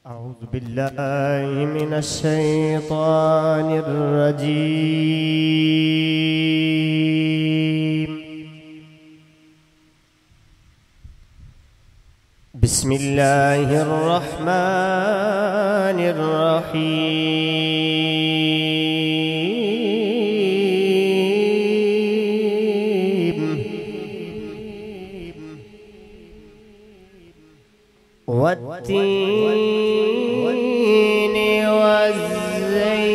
أعوذ بالله من الشيطان الرجيم. بسم الله الرحمن الرحيم. والتين والزيتون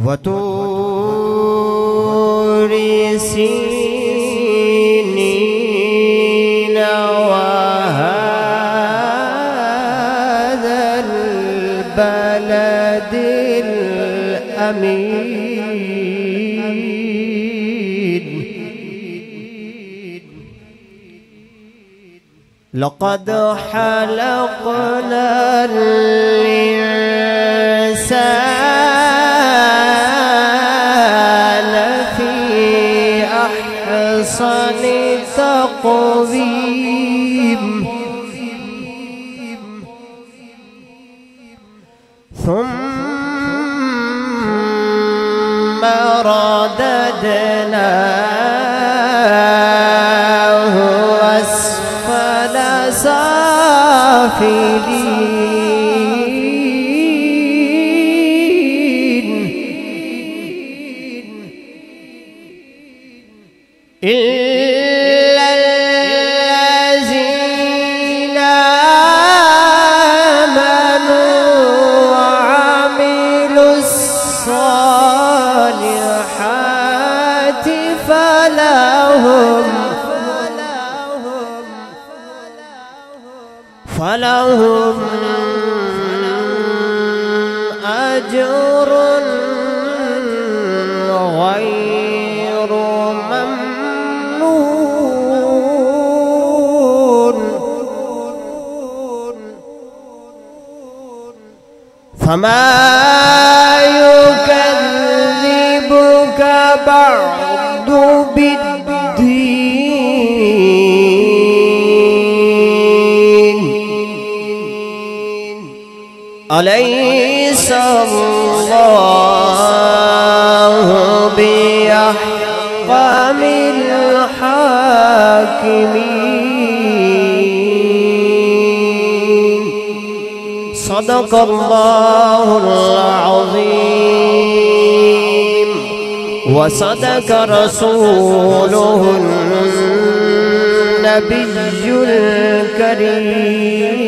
وطور سينين وهذا البلد الأمين. لقد خلقنا الإنسان في أحسن تقويم ثم رددناه أسفل سافلين إلا الذين آمنوا وعملوا الصالحات فلهم أجر غير ممنون. فما يكذبك بعد بالدين. أليس الله بأحكم الحاكمين؟ صدق الله العظيم وصدق رسوله النبي الكريم.